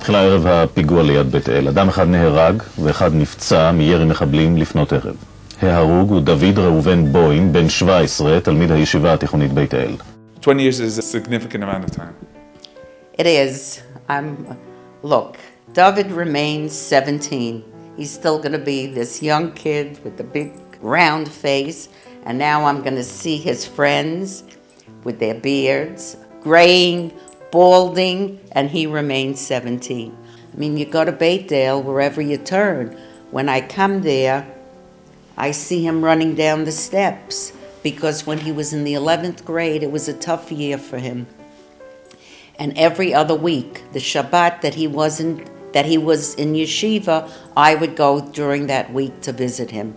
התחילה ערב הפיגוע ליד בית אל. אדם אחד נהרג ואחד נפצע מירי מחבלים לפנות ערב. ההרוג הוא דוד ראובן בוים, בן 17, תלמיד הישיבה התיכונית בית אל. 20 years is a significant amount of time. It is. Look, David remains 17. He's still going to be this young kid with the big round face, and now I'm going to see his friends with their beards, graying, balding, and he remains 17. I mean, you go to Beit Dale, wherever you turn. When I come there, I see him running down the steps, because when he was in the 11th grade, it was a tough year for him. And every other week, the Shabbat that he was in yeshiva, I would go during that week to visit him.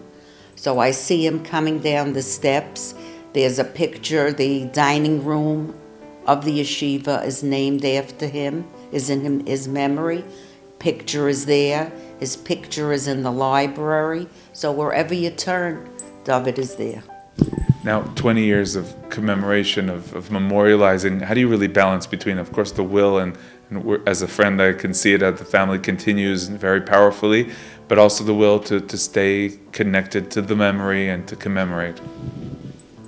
So I see him coming down the steps. There's a picture, the dining room of the yeshiva is named after him, is in his memory. Picture is there. His picture is in the library. So wherever you turn, David is there. Now, 20 years of commemoration, of memorializing, how do you really balance between, of course, the will and as a friend, I can see it that the family continues very powerfully, but also the will to stay connected to the memory and to commemorate?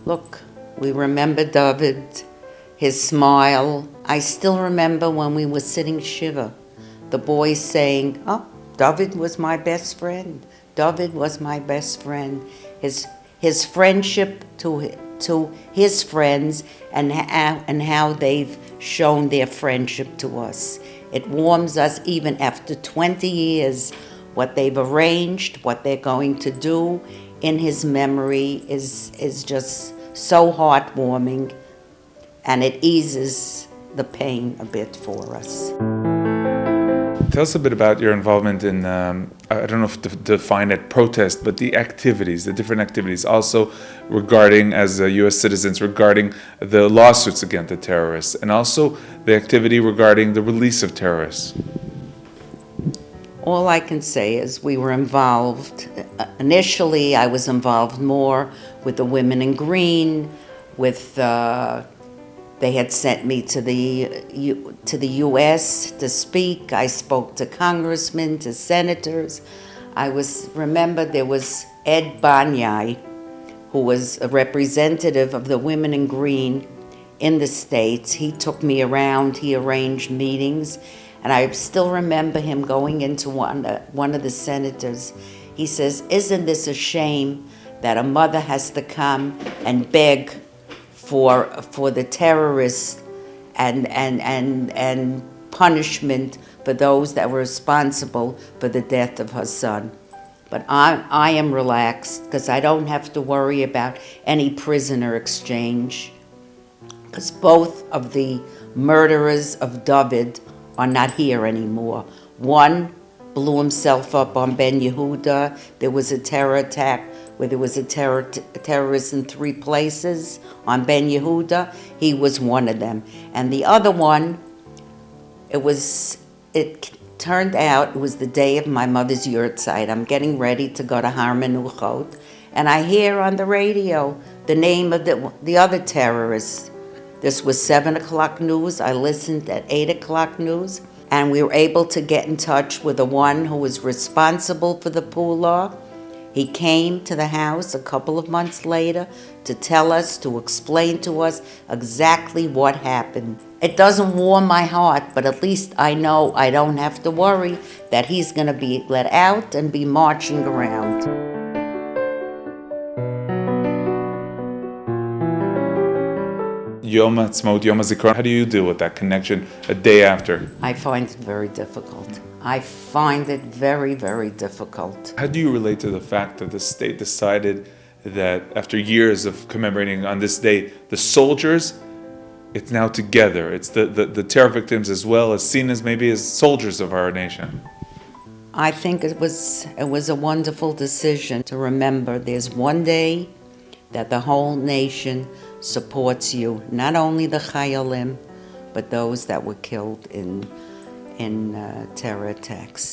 Look, we remember David, his smile. I still remember when we were sitting Shiva, the boys saying, "Oh, David was my best friend. David was my best friend." His friendship to his friends and how they've shown their friendship to us. It warms us even after 20 years. What they've arranged, what they're going to do in his memory is just so heartwarming, and it eases the pain a bit for us. Tell us a bit about your involvement in, I don't know if to define it protest, but the activities, the different activities, also regarding, as U.S. citizens, regarding the lawsuits against the terrorists, and also the activity regarding the release of terrorists. All I can say is we were involved. Initially, I was involved more with the Women in Green, with they had sent me to the U.S. to speak. I spoke to congressmen, to senators. Remember there was Ed Banyai, who was a representative of the Women in Green in the States. He took me around, he arranged meetings, and I still remember him going into one of the senators. He says, "Isn't this a shame that a mother has to come and beg for the terrorists and punishment for those that were responsible for the death of her son?" But I am relaxed because I don't have to worry about any prisoner exchange, because both of the murderers of David are not here anymore. One blew himself up on Ben Yehuda. There was a terror attack where there was a terrorist in 3 places on Ben Yehuda. He was one of them. And the other one, it turned out it was the day of my mother's yurtzeit. I'm getting ready to go to Har Menuchot, and I hear on the radio the name of the other terrorist. This was 7 o'clock news. I listened at 8 o'clock news, and we were able to get in touch with the one who was responsible for the pula. He came to the house a couple of months later to tell us, to explain to us exactly what happened. It doesn't warm my heart, but at least I know I don't have to worry that he's going to be let out and be marching around. Yom Ha'atzmaut, Yom HaZikaron, how do you deal with that connection a day after? I find it very difficult. I find it very, very difficult. How do you relate to the fact that the state decided that after years of commemorating on this day, the soldiers, it's now together. It's the terror victims as well as seen as maybe as soldiers of our nation. I think it was a wonderful decision to remember there's one day that the whole nation supports you, not only the Chayalim, but those that were killed in terror attacks.